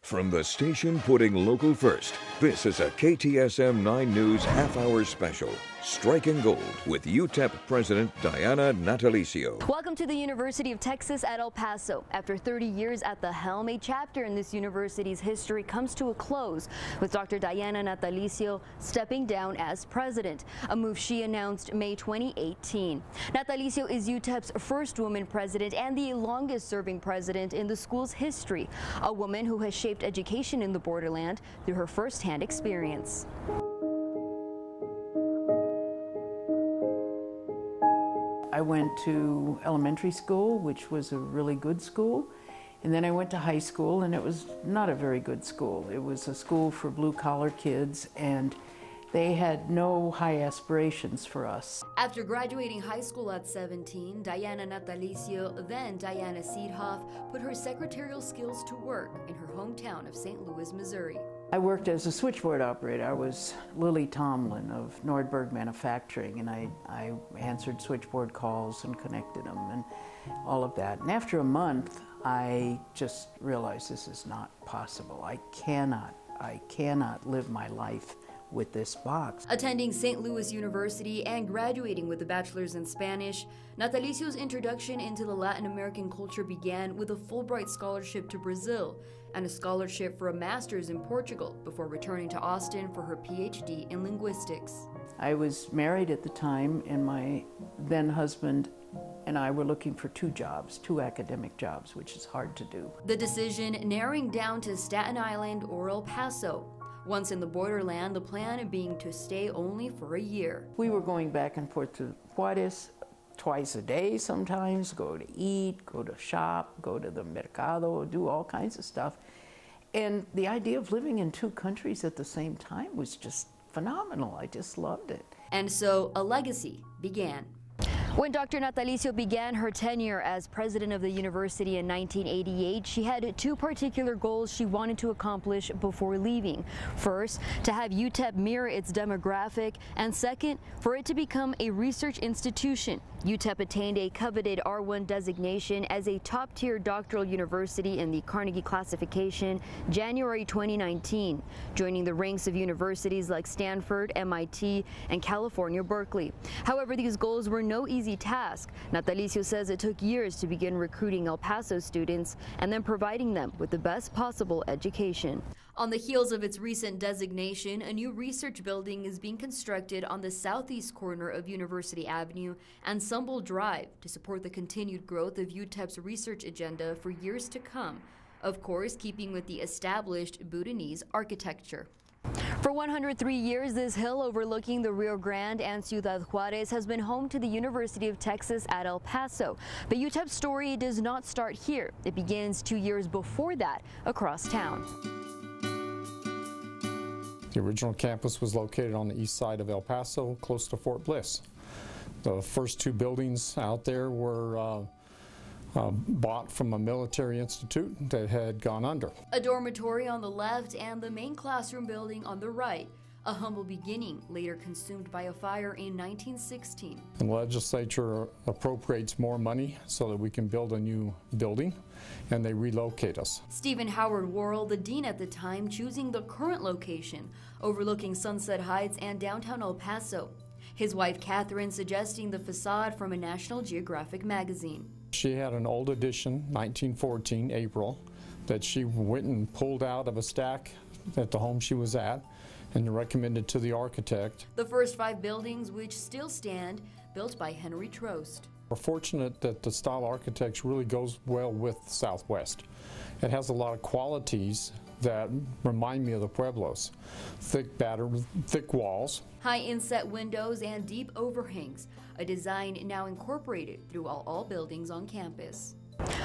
From the station putting local first, this is a KTSM 9 News half-hour special, Striking Gold, with UTEP President Diana Natalicio. Welcome to the University of Texas at El Paso. After 30 years at the helm, a chapter in this university's history comes to a close, with Dr. Diana Natalicio stepping down as president, a move she announced May 2018. Natalicio is UTEP's first woman president and the longest-serving president in the school's history, a woman who has shaped education in the borderland through her first-hand experience. I went to elementary school, which was a really good school, and then I went to high school, and it was not a very good school. It was a school for blue-collar kids, and they had no high aspirations for us. After graduating high school at 17, Diana Natalicio, then Diana Seedhoff, put her secretarial skills to work in her hometown of St. Louis, Missouri. I worked as a switchboard operator. I was Lily Tomlin of Nordberg Manufacturing, and I answered switchboard calls and connected them and all of that. And after a month, I just realized this is not possible. I cannot live my life with this box. Attending St. Louis University and graduating with a bachelor's in Spanish, Natalicio's introduction into the Latin American culture began with a Fulbright scholarship to Brazil and a scholarship for a master's in Portugal before returning to Austin for her PhD in linguistics. I was married at the time, and my then husband and I were looking for two academic jobs, which is hard to do. The decision narrowing down to Staten Island or El Paso. Once in the borderland, the plan being to stay only for a year. We were going back and forth to Juarez twice a day sometimes, go to eat, go to shop, go to the mercado, do all kinds of stuff. And the idea of living in two countries at the same time was just phenomenal. I just loved it. And so a legacy began. When Dr. Natalicio began her tenure as president of the university in 1988, she had two particular goals she wanted to accomplish before leaving. First, to have UTEP mirror its demographic, and second, for it to become a research institution. UTEP attained a coveted R1 designation as a top-tier doctoral university in the Carnegie classification January 2019, joining the ranks of universities like Stanford, MIT, and California, Berkeley. However, these goals were no easy task. Natalicio says it took years to begin recruiting El Paso students and then providing them with the best possible education. On the heels of its recent designation, a new research building is being constructed on the southeast corner of University Avenue and Sumble Drive to support the continued growth of UTEP's research agenda for years to come, of course keeping with the established Bhutanese architecture. For 103 years, this hill overlooking the Rio Grande and Ciudad Juarez has been home to the University of Texas at El Paso. But UTEP's story does not start here. It begins 2 years before that across town. The original campus was located on the east side of El Paso, close to Fort Bliss. The first two buildings out there were bought from a military institute that had gone under. A dormitory on the left and the main classroom building on the right. A humble beginning, later consumed by a fire in 1916. The legislature appropriates more money so that we can build a new building, and they relocate us. Stephen Howard Worrell, the dean at the time, choosing the current location, overlooking Sunset Heights and downtown El Paso. His wife, Catherine, suggesting the facade from a National Geographic magazine. She had an old edition, 1914, April, that she went and pulled out of a stack at the home she was at and recommended to the architect. The first 5 buildings, which still stand, built by Henry Trost. We're fortunate that the style architecture really goes well with Southwest. It has a lot of qualities that remind me of the Pueblos. Thick walls. High inset windows and deep overhangs, a design now incorporated through all buildings on campus.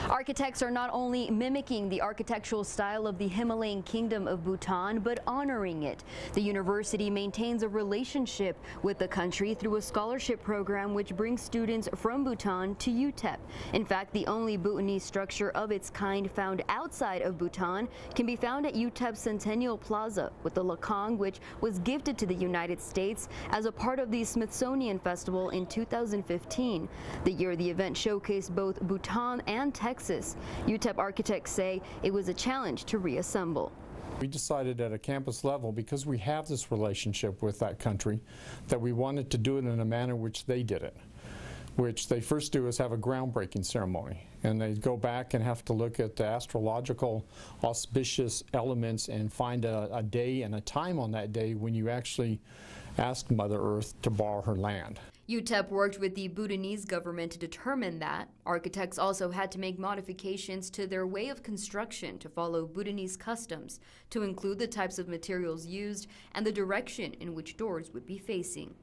Architects are not only mimicking the architectural style of the Himalayan kingdom of Bhutan, but honoring it. The university maintains a relationship with the country through a scholarship program which brings students from Bhutan to UTEP. In fact, the only Bhutanese structure of its kind found outside of Bhutan can be found at UTEP Centennial Plaza with the Lakong, which was gifted to the United States as a part of the Smithsonian Festival in 2015, the year the event showcased both Bhutan and Texas Texas. UTEP architects say it was a challenge to reassemble. We decided at a campus level, because we have this relationship with that country, that we wanted to do it in a manner which they did it. Which they first do is have a groundbreaking ceremony, and they go back and have to look at the astrological auspicious elements and find a day and a time on that day when you actually ask Mother Earth to borrow her land. UTEP worked with the Bhutanese government to determine that. Architects also had to make modifications to their way of construction to follow Bhutanese customs, to include the types of materials used and the direction in which doors would be facing.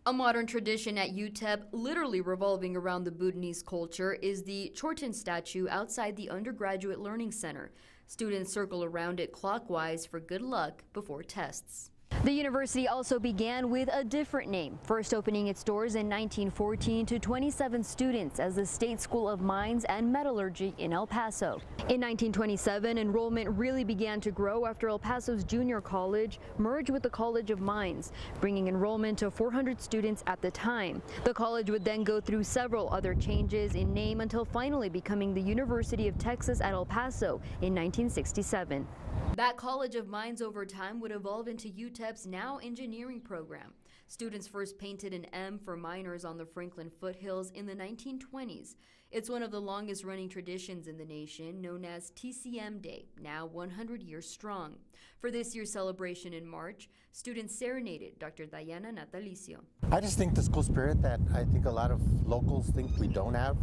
A modern tradition at UTEP, literally revolving around the Bhutanese culture, is the Chorten statue outside the Undergraduate Learning Center. Students circle around it clockwise for good luck before tests. The university also began with a different name, first opening its doors in 1914 to 27 students as the State School of Mines and Metallurgy in El Paso. In 1927, enrollment really began to grow after El Paso's junior college merged with the College of Mines, bringing enrollment to 400 students at the time. The college would then go through several other changes in name until finally becoming the University of Texas at El Paso in 1967. That College of Mines over time would evolve into UTEP's now engineering program. Students first painted an M for miners on the Franklin foothills in the 1920s. It's one of the longest running traditions in the nation, known as TCM Day, now 100 years strong. For this year's celebration in March, students serenaded Dr. Diana Natalicio. I just think the school spirit that I think a lot of locals think we don't have.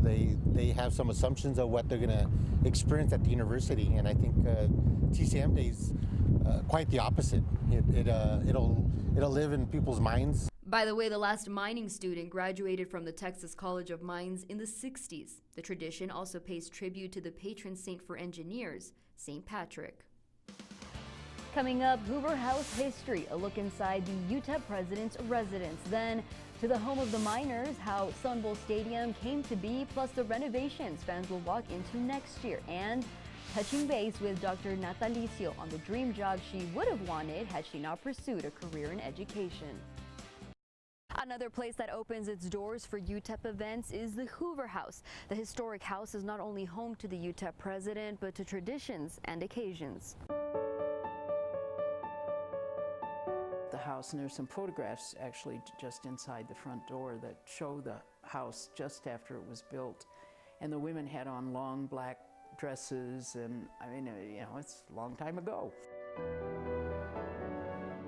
They have some assumptions of what they're going to experience at the university, and I think TCM Day is quite the opposite. It'll live in people's minds. By the way, the last mining student graduated from the Texas College of Mines in the 60s. The tradition also pays tribute to the patron saint for engineers, St. Patrick. Coming up, Hoover House history, a look inside the UTEP president's residence. Then to the home of the miners, how Sun Bowl Stadium came to be, plus the renovations fans will walk into next year. And touching base with Dr. Natalicio on the dream job she would have wanted had she not pursued a career in education. Another place that opens its doors for UTEP events is the Hoover House. The historic house is not only home to the UTEP president, but to traditions and occasions. The house, and there's some photographs actually just inside the front door that show the house just after it was built. And the women had on long black dresses, and I mean, you know, it's a long time ago.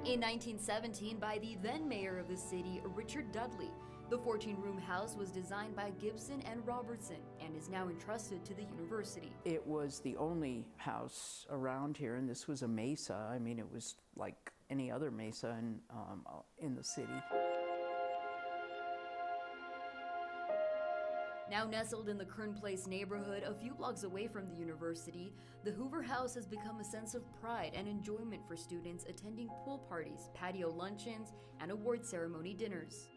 In 1917, by the then mayor of the city, Richard Dudley, the 14-room house was designed by Gibson and Robertson and is now entrusted to the university. It was the only house around here, and this was a mesa. I mean, it was like any other mesa in the city. Now nestled in the Kern Place neighborhood, a few blocks away from the university, the Hoover House has become a sense of pride and enjoyment for students attending pool parties, patio luncheons, and award ceremony dinners.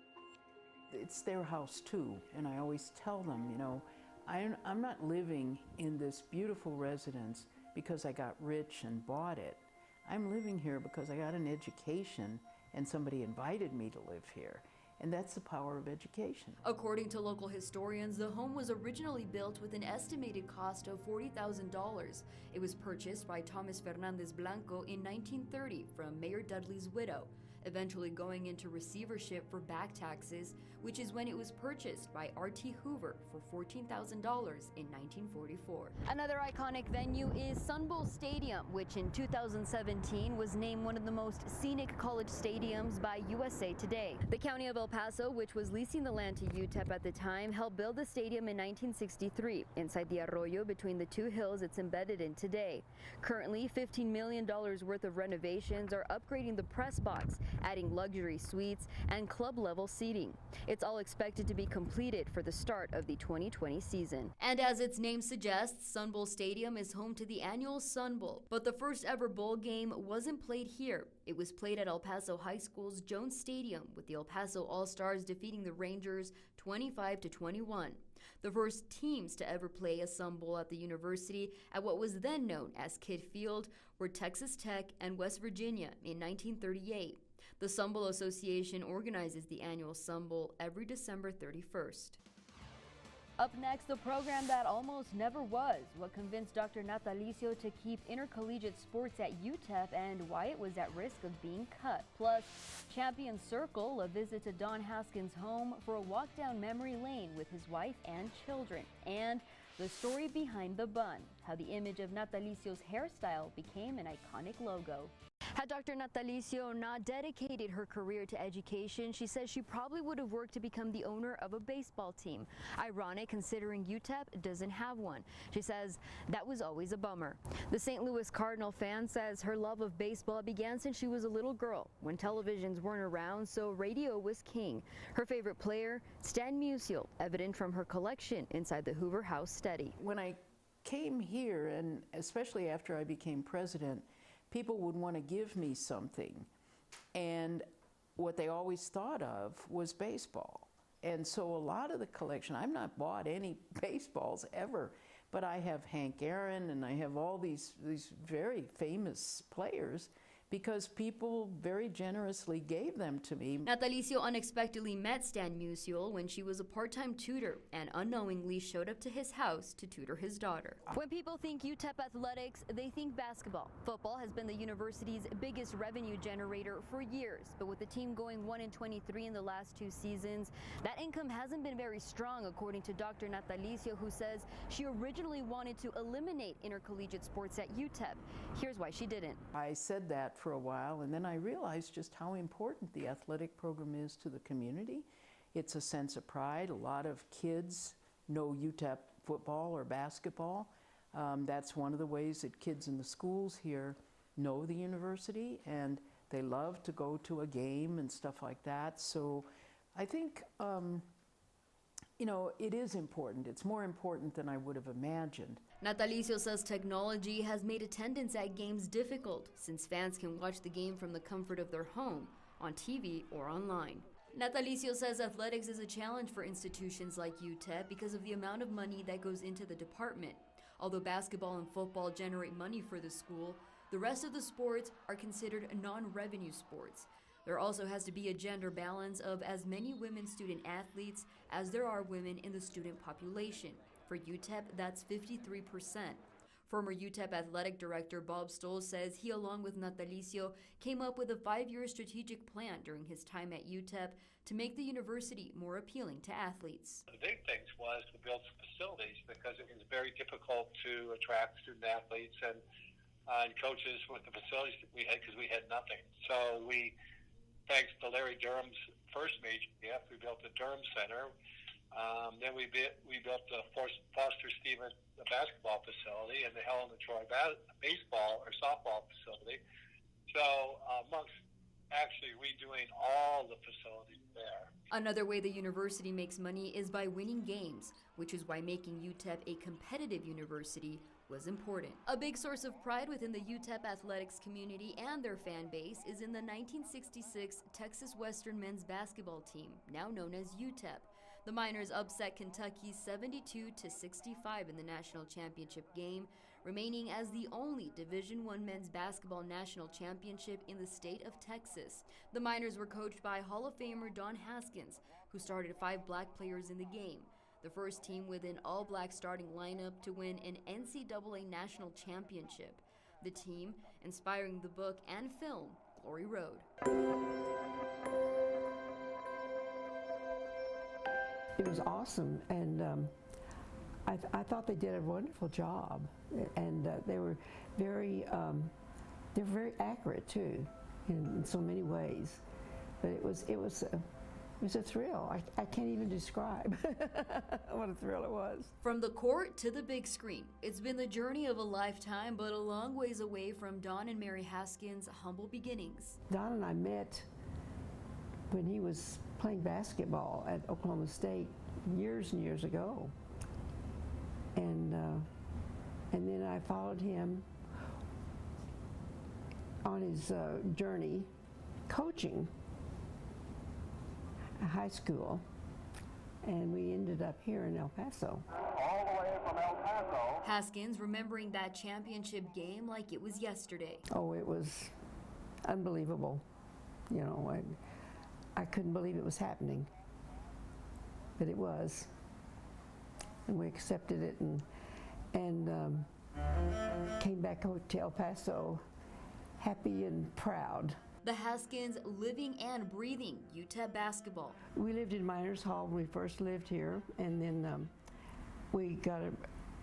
It's their house too, and I always tell them, you know, I'm not living in this beautiful residence because I got rich and bought it. I'm living here because I got an education and somebody invited me to live here. And that's the power of education. According to local historians, the home was originally built with an estimated cost of $40,000. It was purchased by Thomas Fernandez Blanco in 1930 from Mayor Dudley's widow, eventually going into receivership for back taxes, which is when it was purchased by R.T. Hoover for $14,000 in 1944. Another iconic venue is Sun Bowl Stadium, which in 2017 was named one of the most scenic college stadiums by USA Today. The county of El Paso, which was leasing the land to UTEP at the time, helped build the stadium in 1963, inside the arroyo between the two hills it's embedded in today. Currently, $15 million worth of renovations are upgrading the press box, adding luxury suites and club-level seating. It's all expected to be completed for the start of the 2020 season. And as its name suggests, Sun Bowl Stadium is home to the annual Sun Bowl. But the first ever bowl game wasn't played here. It was played at El Paso High School's Jones Stadium, with the El Paso All-Stars defeating the Rangers 25-21. The first teams to ever play a Sun Bowl at the university at what was then known as Kidd Field were Texas Tech and West Virginia in 1938. The Sun Bowl Association organizes the annual Sun Bowl every December 31st. Up next, the program that almost never was, what convinced Dr. Natalicio to keep intercollegiate sports at UTEP and why it was at risk of being cut. Plus, Champion Circle, a visit to Don Haskins' home for a walk down memory lane with his wife and children. And the story behind the bun, how the image of Natalicio's hairstyle became an iconic logo. Had Dr. Natalicio not dedicated her career to education, she says she probably would have worked to become the owner of a baseball team. Ironic considering UTEP doesn't have one. She says that was always a bummer. The St. Louis Cardinal fan says her love of baseball began since she was a little girl, when televisions weren't around, so radio was king. Her favorite player, Stan Musial, evident from her collection inside the Hoover House study. When I came here, and especially after I became president, people would want to give me something, and what they always thought of was baseball. And so a lot of the collection, I've not bought any baseballs ever, but I have Hank Aaron and I have all these very famous players because people very generously gave them to me. Natalicio unexpectedly met Stan Musial when she was a part-time tutor and unknowingly showed up to his house to tutor his daughter. When people think UTEP athletics, they think basketball. Football has been the university's biggest revenue generator for years, but with the team going 1-23 in the last 2 seasons, that income hasn't been very strong, according to Dr. Natalicio, who says she originally wanted to eliminate intercollegiate sports at UTEP. Here's why she didn't. I said that for a while, and then I realized just how important the athletic program is to the community. It's a sense of pride. A lot of kids know UTEP football or basketball. That's one of the ways that kids in the schools here know the university, and they love to go to a game and stuff like that. So I think you know, it is important. It's more important than I would have imagined. Natalicio says technology has made attendance at games difficult since fans can watch the game from the comfort of their home, on TV or online. Natalicio says athletics is a challenge for institutions like UTEP because of the amount of money that goes into the department. Although basketball and football generate money for the school, the rest of the sports are considered non-revenue sports. There also has to be a gender balance of as many women student athletes as there are women in the student population. For UTEP, that's 53%. Former UTEP athletic director Bob Stoll says he, along with Natalicio, came up with a 5-year strategic plan during his time at UTEP to make the university more appealing to athletes. The big things was to build some facilities because it was very difficult to attract student athletes and coaches with the facilities that we had because we had nothing. So we, thanks to Larry Durham's first major gift, we built the Durham Center. Then we built the Foster Stevens basketball facility and the Helen of Troy baseball or softball facility. So amongst actually redoing all the facilities there. Another way the university makes money is by winning games, which is why making UTEP a competitive university was important. A big source of pride within the UTEP athletics community and their fan base is in the 1966 Texas Western men's basketball team, now known as UTEP. The Miners upset Kentucky 72-65 in the national championship game, remaining as the only Division I men's basketball national championship in the state of Texas. The Miners were coached by Hall of Famer Don Haskins, who started 5 black players in the game. The first team with an all-black starting lineup to win an NCAA national championship. The team inspiring the book and film, Glory Road. It was awesome, and I thought they did a wonderful job, and they were very accurate too, in so many ways. But it was a thrill. I can't even describe what a thrill it was. From the court to the big screen, it's been the journey of a lifetime, but a long ways away from Don and Mary Haskins' humble beginnings. Don and I met when he was playing basketball at Oklahoma State years and years ago. And then I followed him on his journey coaching high school, and we ended up here in El Paso. All the way from El Paso. Haskins remembering that championship game like it was yesterday. Oh, it was unbelievable. You know, I couldn't believe it was happening, but it was. and we accepted it and came back home to El Paso happy and proud. The Haskins living and breathing UTEP basketball. We lived in Miners Hall when we first lived here, and then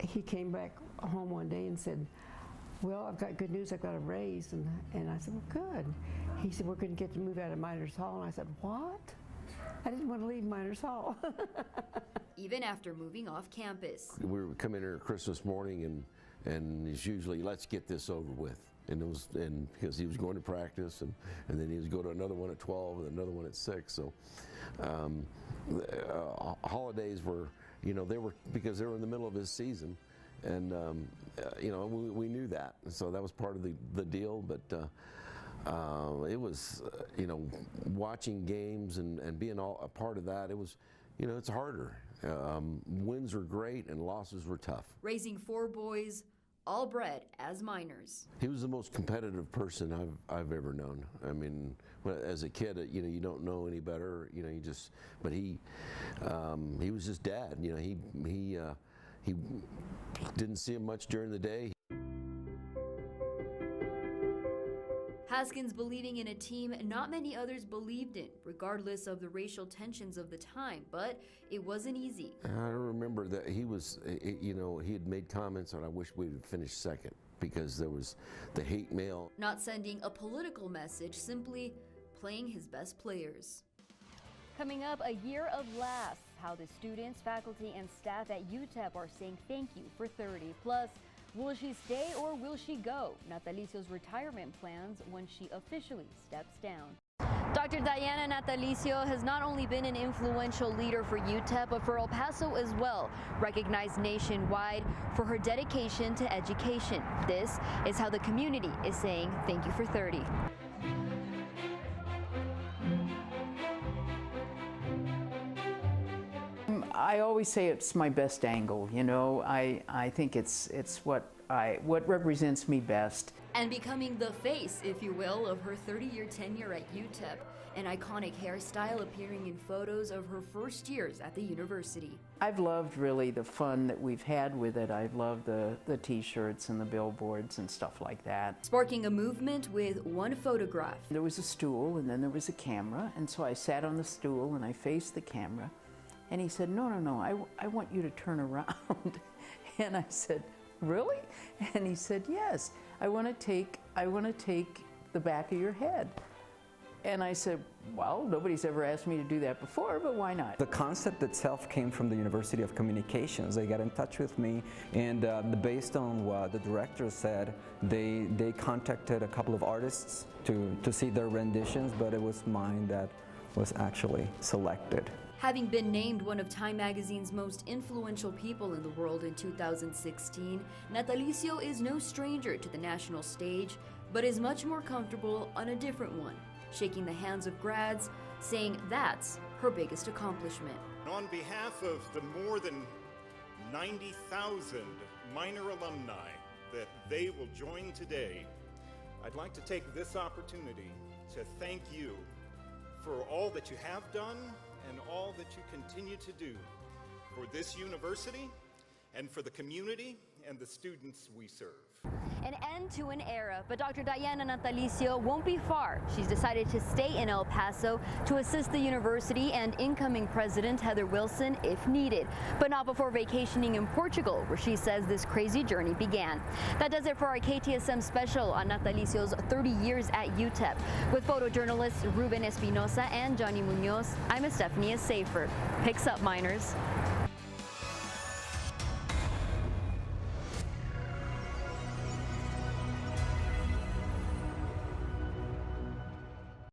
he came back home one day and said, well, I've got good news, I've got a raise. And I said, well, good. He said, we're going to get to move out of Miners Hall. And I said, what? I didn't want to leave Miners Hall. Even after moving off campus. We would come in here Christmas morning and it's usually, let's get this over with. And because he was going to practice and then he was going to another one at 12 and another one at 6. So holidays were, they were, because they were in the middle of his season. And, we knew that. So that was part of the deal. But it was, watching games and being a part of that, it was, it's harder. Wins were great and losses were tough. Raising 4 boys, all bred as minors. He was the most competitive person I've ever known. I mean, as a kid, you don't know any better. But he was just dad. He didn't see him much during the day. Haskins believing in a team not many others believed in, regardless of the racial tensions of the time, but it wasn't easy. I remember that he had made comments on, I wish we would finish second, because there was the hate mail. Not sending a political message, simply playing his best players. Coming up, a year of laughs, how the students, faculty, and staff at UTEP are saying thank you for 30. Plus, will she stay or will she go? Natalicio's retirement plans when she officially steps down. Dr. Diana Natalicio has not only been an influential leader for UTEP, but for El Paso as well, recognized nationwide for her dedication to education. This is how the community is saying thank you for 30. I always say it's my best angle, I think it's what represents me best. And becoming the face, if you will, of her 30-year tenure at UTEP, an iconic hairstyle appearing in photos of her first years at the university. I've loved really the fun that we've had with it. I've loved the t-shirts and the billboards and stuff like that. Sparking a movement with one photograph. There was a stool and then there was a camera, and so I sat on the stool and I faced the camera. And he said, no, I want you to turn around. And I said, really? And he said, yes, I want to take the back of your head. And I said, well, nobody's ever asked me to do that before, but why not? The concept itself came from the University of Communications. They got in touch with me, and based on what the director said, they contacted a couple of artists to see their renditions, but it was mine that was actually selected. Having been named one of Time magazine's most influential people in the world in 2016, Natalicio is no stranger to the national stage, but is much more comfortable on a different one, shaking the hands of grads, saying that's her biggest accomplishment. On behalf of the more than 90,000 minor alumni that they will join today, I'd like to take this opportunity to thank you for all that you have done and all that you continue to do for this university and for the community and the students we serve. An end to an era, but Dr. Diana Natalicio won't be far. She's decided to stay in El Paso to assist the university and incoming President Heather Wilson if needed, but not before vacationing in Portugal, where she says this crazy journey began. That does it for our KTSM special on Natalicio's 30 years at UTEP. With photojournalists Ruben Espinosa and Johnny Munoz, I'm Estefania Safer. Picks up, miners.